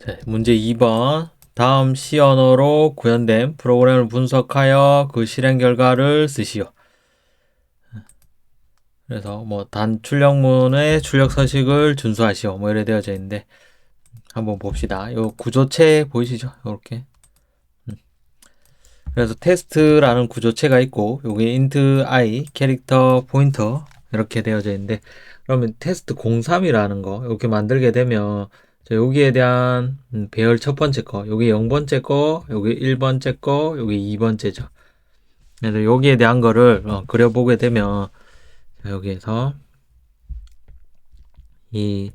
자, 문제 2번. 다음 C 언어로 구현된 프로그램을 분석하여 그 실행 결과를 쓰시오. 그래서 뭐 단 출력문의 출력 서식을 준수하시오. 뭐 이래 되어져 있는데 한번 봅시다. 요 구조체 보이시죠? 요렇게. 그래서 테스트라는 구조체가 있고 요게 int i 캐릭터 포인터 이렇게 되어져 있는데 그러면 테스트 03이라는 거 이렇게 만들게 되면 여기에 대한 배열 첫 번째 거 여기 0번째 거 여기 1번째 거 여기 2번째죠. 그래서 여기에 대한 거를 그려보게 되면 여기에서 이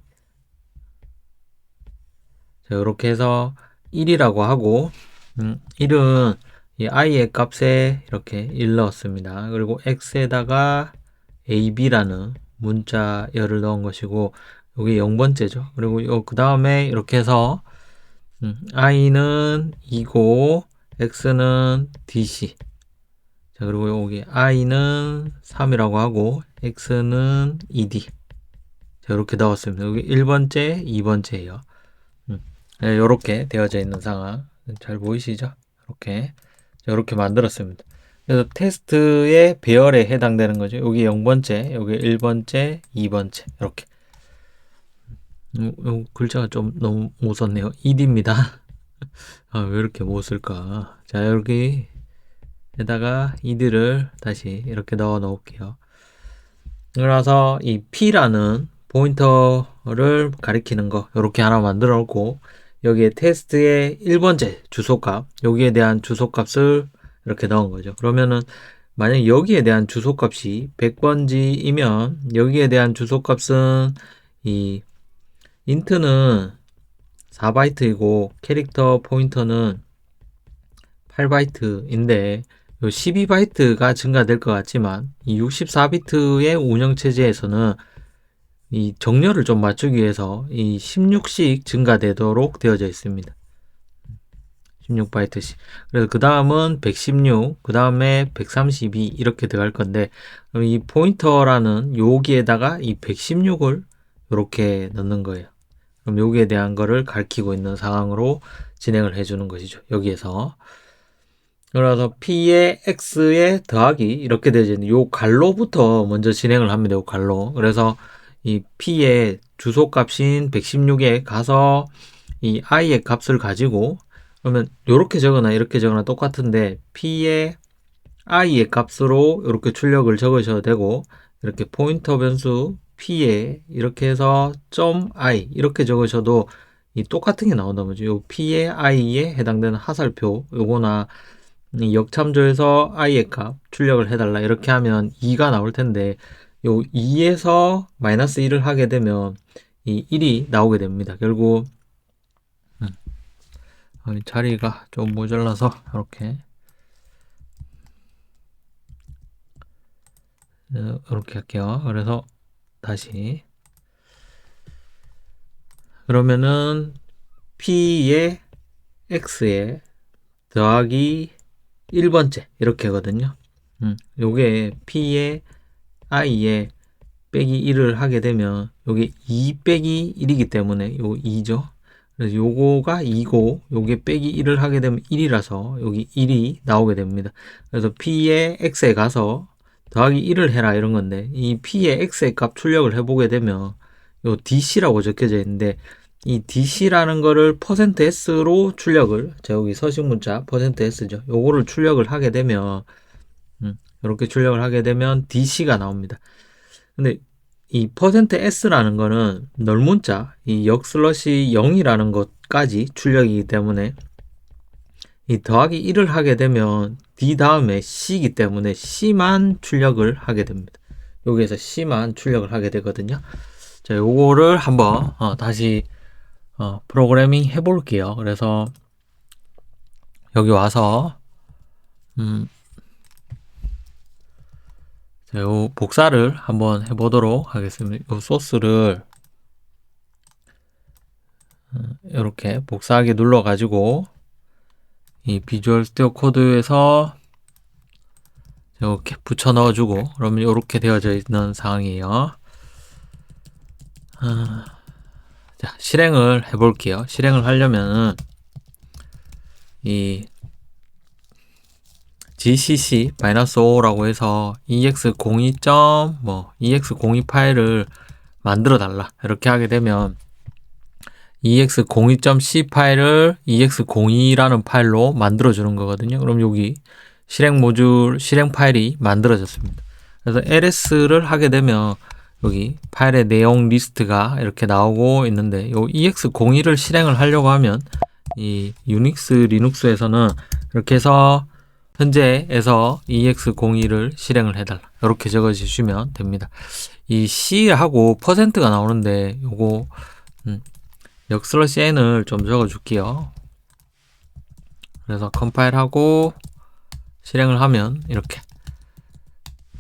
이렇게 해서 1이라고 하고 1은 이 i의 값에 이렇게 1 넣었습니다. 그리고 x에다가 ab라는 문자열을 넣은 것이고 여기 0번째죠. 그리고 그 다음에 이렇게 해서 i는 2고 x는 dc 자 그리고 여기 i는 3이라고 하고 x는 ed 자 이렇게 넣었습니다. 여기 1번째 2번째예요. 이렇게 되어져 있는 상황 잘 보이시죠? 이렇게 만들었습니다. 그래서 테스트의 배열에 해당되는 거죠. 여기 0번째, 여기 1번째, 2번째 이렇게. 글자가 좀 너무 못 썼네요. id입니다. 아, 왜 이렇게 못 쓸까? 자, 여기에다가 id를 다시 이렇게 넣어 놓을게요. 그래서 이 p라는 포인터를 가리키는 거 이렇게 하나 만들어 놓고 여기에 테스트의 1번째 주소값 여기에 대한 주소값을 이렇게 넣은 거죠. 그러면은 만약 여기에 대한 주소값이 100번지이면 여기에 대한 주소값은 이 int는 4바이트이고 캐릭터 포인터는 8바이트인데 12바이트가 증가될 것 같지만 이 64비트의 운영체제에서는 이 정렬을 좀 맞추기 위해서 이 16씩 증가되도록 되어져 있습니다. 16바이트씩. 그래서 그 다음은 116, 그 다음에 132 이렇게 들어갈 건데 그럼 이 포인터라는 여기에다가 이 116을 이렇게 넣는 거예요. 그럼 여기에 대한 거를 가리키고 있는 상황으로 진행을 해주는 것이죠. 여기에서. 그래서 P에 X에 더하기 이렇게 되어 있는 요 괄로부터 먼저 진행을 합니다. 요 괄로. 그래서 이 P의 주소값인 116에 가서 이 I의 값을 가지고 그러면 요렇게 적거나 이렇게 적거나 똑같은데 P의 I의 값으로 이렇게 출력을 적으셔도 되고 이렇게 포인터 변수 P에 이렇게 해서 .i 이렇게 적으셔도 이 똑같은 게 나온단 말이죠. 요 P의 I에 해당되는 하살표 요거나 이 역참조에서 i의 값 출력을 해달라 이렇게 하면 2가 나올 텐데 요 2에서 마이너스 1을 하게 되면 이 1이 나오게 됩니다. 결국 자리가 좀 모자라서 이렇게 할게요. 그래서 다시 그러면은 P의 X에 더하기 1번째 이렇게 하거든요. 요게 P의 I에 빼기 1을 하게 되면 요게 2 빼기 1이기 때문에 요 2죠. 그래서 요거가 2고 요게 빼기 1을 하게 되면 1이라서 여기 1이 나오게 됩니다. 그래서 P의 X에 가서 더하기 1을 해라 이런 건데 이 P의 X의 값 출력을 해보게 되면 요 DC라고 적혀져 있는데 이 DC라는 거를 %S로 출력을 여기 서식 문자 %S죠. 요거를 출력을 하게 되면 이렇게 출력을 하게 되면 DC가 나옵니다. 근데 이 %S라는 거는 널문자, 이 역슬러시 0이라는 것까지 출력이기 때문에 이 더하기 1을 하게 되면 D 다음에 C이기 때문에 C만 출력을 하게 됩니다. 여기에서 C만 출력을 하게 되거든요. 자, 요거를 한번 다시 프로그래밍 해볼게요. 그래서 여기 와서 자, 요 복사를 한번 해보도록 하겠습니다. 요 소스를 이렇게 복사하기 눌러가지고 이 비주얼 스튜디오 코드에서 이렇게 붙여 넣어주고 그러면 이렇게 되어져 있는 상황이에요. 자, 실행을 해볼게요. 실행을 하려면은 이 gcc-o라고 해서 ex02 파일을 만들어 달라. 이렇게 하게 되면 ex02.c 파일을 ex02라는 파일로 만들어 주는 거거든요. 그럼 여기 실행 모듈 실행 파일이 만들어졌습니다. 그래서 ls-를 하게 되면 여기 파일의 내용 리스트가 이렇게 나오고 있는데 요 ex02를 실행을 하려고 하면 이 유닉스 리눅스에서는 이렇게 해서 현재에서 ex02를 실행을 해달라. 이렇게 적어 주시면 됩니다. 이 C하고 %가 나오는데 요거 역/n을 좀 적어 줄게요. 그래서 컴파일하고 실행을 하면 이렇게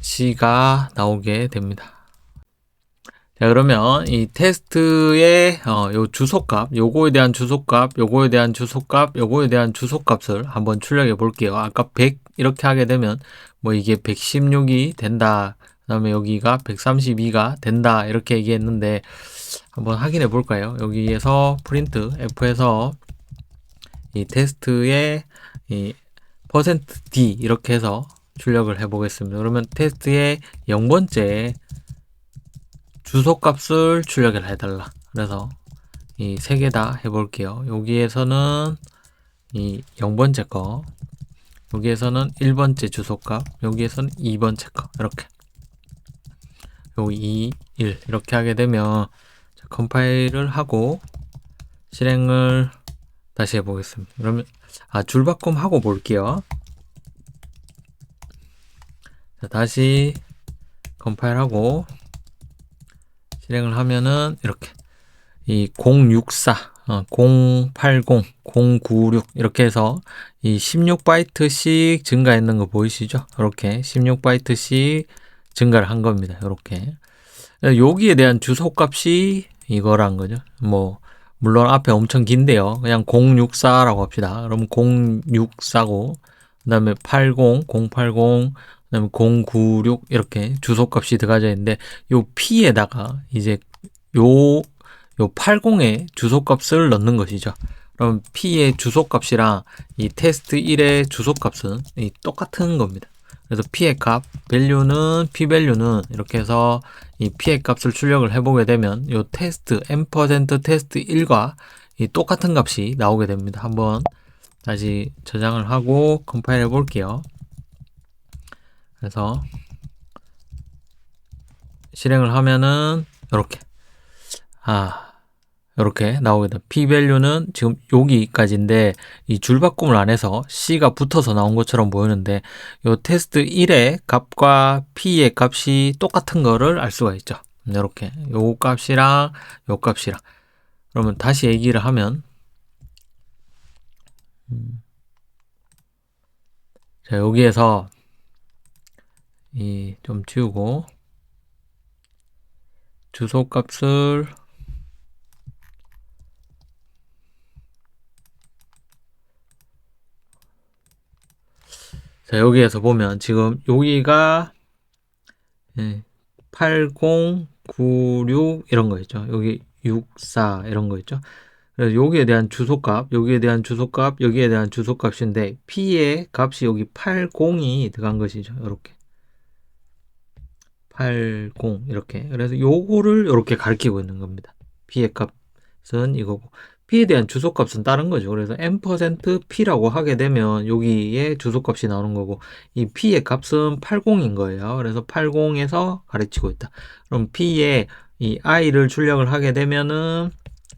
C가 나오게 됩니다. 자, 그러면 이 테스트의 요 주소값, 요거에 대한 주소값, 요거에 대한 주소값, 요거에 대한 주소값을 한번 출력해 볼게요. 아까 100 이렇게 하게 되면 뭐 이게 116이 된다. 그다음에 여기가 132가 된다. 이렇게 얘기했는데 한번 확인해 볼까요? 여기에서 프린트 F에서 이 테스트의 이 %d 이렇게 해서 출력을 해 보겠습니다. 그러면 테스트의 0번째 주소값을 출력을 해달라. 그래서 이 세 개 다 해볼게요. 여기에서는 이 0번째 거, 여기에서는 1번째 주소값, 여기에서는 2번째 거 이렇게 요 2, 1 이렇게 하게 되면 자, 컴파일을 하고 실행을 다시 해보겠습니다. 그러면 줄바꿈 하고 볼게요. 자, 다시 컴파일하고 실행을 하면은 이렇게 이 064, 080, 096 이렇게 해서 이 16바이트씩 증가했는 거 보이시죠? 이렇게 16바이트씩 증가를 한 겁니다. 이렇게 여기에 대한 주소값이 이거란 거죠. 뭐 물론 앞에 엄청 긴데요. 그냥 064라고 합시다. 그럼 064고 그다음에 80, 080, 그다음에 096 이렇게 주소값이 들어가져 있는데 요 P에다가 이제 요 80의 주소값을 넣는 것이죠. 그럼 P의 주소값이랑 이 테스트 1의 주소값은 똑같은 겁니다. 그래서 P의 값, P 밸류는 이렇게 해서 이 P의 값을 출력을 해보게 되면 요 테스트, M% 테스트 1과 이 똑같은 값이 나오게 됩니다. 한번 다시 저장을 하고 컴파일 해볼게요. 그래서 실행을 하면은 이렇게 이렇게 나오게 됩니다. P-밸류는 지금 여기까지인데 이 줄바꿈을 안 해서 C가 붙어서 나온 것처럼 보이는데 이 테스트 1의 값과 P의 값이 똑같은 거를 알 수가 있죠. 이렇게 요 값이랑 요 값이랑 그러면 다시 얘기를 하면 자, 여기에서 이 좀 지우고 주소값을 자, 여기에서 보면 지금 여기가 80, 96 이런 거 있죠. 여기 64 이런 거 있죠. 그래서 여기에 대한 주소값, 여기에 대한 주소값, 여기에 대한 주소값인데 P의 값이 여기 80이 들어간 것이죠. 이렇게 80 이렇게. 그래서 요거를 이렇게 가리키고 있는 겁니다. P의 값은 이거고 P에 대한 주소값은 다른 거죠. 그래서 M%P라고 하게 되면 여기에 주소값이 나오는 거고 이 P의 값은 80인 거예요. 그래서 80에서 가르치고 있다. 그럼 P의 이 I를 출력을 하게 되면은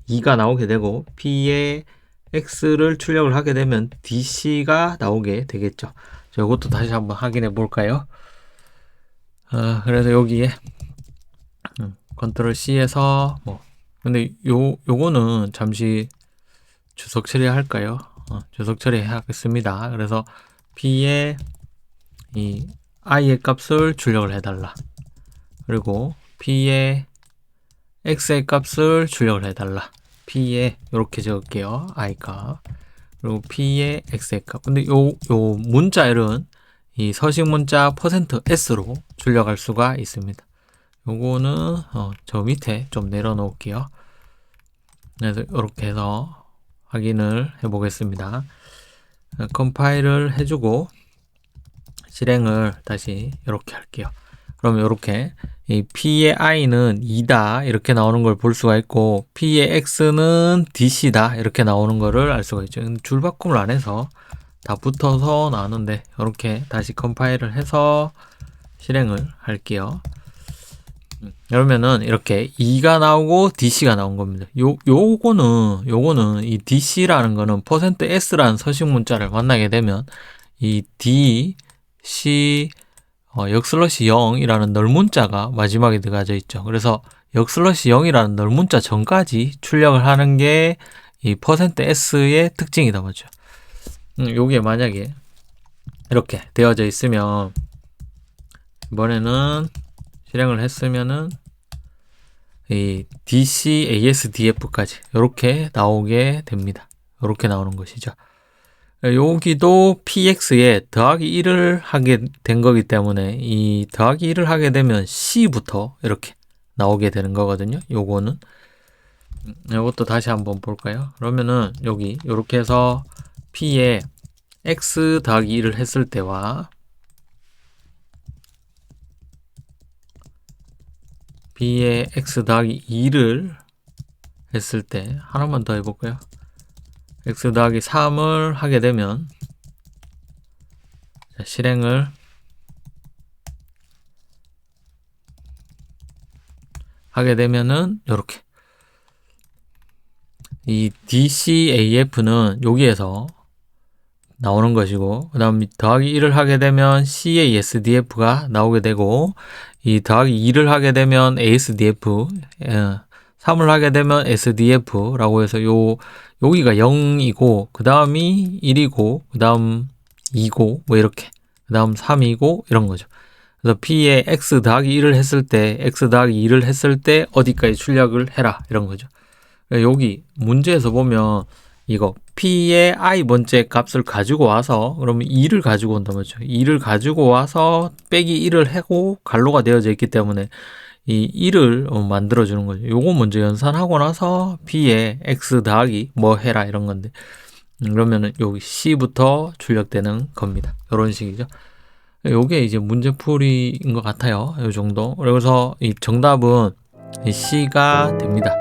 2가 나오게 되고 P의 X를 출력을 하게 되면 DC가 나오게 되겠죠. 자, 이것도 다시 한번 확인해 볼까요? 그래서 여기에 컨트롤 C에서 근데 요거는 잠시 주석 처리할까요? 주석 처리하겠습니다. 그래서 P의 이 I의 값을 출력을 해달라. 그리고 P의 X의 값을 출력을 해달라. P의 이렇게 적을게요. I 값. 그리고 P의 X의 값. 근데 요 문자열은 이 서식 문자 %s로 출력할 수가 있습니다. 요거는 저 밑에 좀 내려놓을게요. 그래서 이렇게 해서 확인을 해 보겠습니다. 컴파일을 해주고 실행을 다시 이렇게 할게요. 그러면 이렇게 이 P의 I는 2다 이렇게 나오는 걸 볼 수가 있고 P의 X는 DC다 이렇게 나오는 거를 알 수가 있죠. 줄 바꿈을 안 해서 다 붙어서 나오는데 이렇게 다시 컴파일을 해서 실행을 할게요. 그러면은 이렇게 2가 나오고 DC가 나온 겁니다. 요거는 이 DC라는 거는 %S라는 서식 문자를 만나게 되면 이 D, C, 역슬러시 0이라는 널 문자가 마지막에 들어가져 있죠. 그래서 역슬러시 0이라는 널 문자 전까지 출력을 하는 게 이 %S의 특징이다 맞죠. 요게 만약에 이렇게 되어져 있으면 이번에는 실행을 했으면은 이 DC, ASDF까지 이렇게 나오게 됩니다. 이렇게 나오는 것이죠. 여기도 PX에 더하기 1을 하게 된 거기 때문에 이 더하기 1을 하게 되면 C부터 이렇게 나오게 되는 거거든요. 요거는 이것도 다시 한번 볼까요? 그러면은 여기 이렇게 해서 P에 X 더하기 1을 했을 때와 B에 X 더하기 2를 했을 때 하나만 더 해볼까요? X 더하기 3을 하게 되면 실행을 하게 되면은 이렇게 이 DCAF는 여기에서 나오는 것이고 그 다음 더하기 1을 하게 되면 CASDF가 나오게 되고 이 더하기 2를 하게 되면 ASDF 3을 하게 되면 SDF라고 해서 여기가 0이고 그 다음이 1이고 그 다음 2고 뭐 이렇게 그 다음 3이고 이런 거죠. 그래서 P에 X 더하기 1을 했을 때 X 더하기 2를 했을 때 어디까지 출력을 해라 이런 거죠. 여기 문제에서 보면 이거 P의 I 번째 값을 가지고 와서 그러면 2를 가지고 온단 말이죠. 2를 가지고 와서 빼기 1을 하고 갈로가 되어져 있기 때문에 이 1을 만들어 주는 거죠. 요거 먼저 연산하고 나서 P의 X 더하기 뭐 해라 이런 건데 그러면은 여기 C부터 출력되는 겁니다. 이런 식이죠. 요게 이제 문제풀이인 것 같아요. 요 정도. 그래서 이 정답은 C가 됩니다.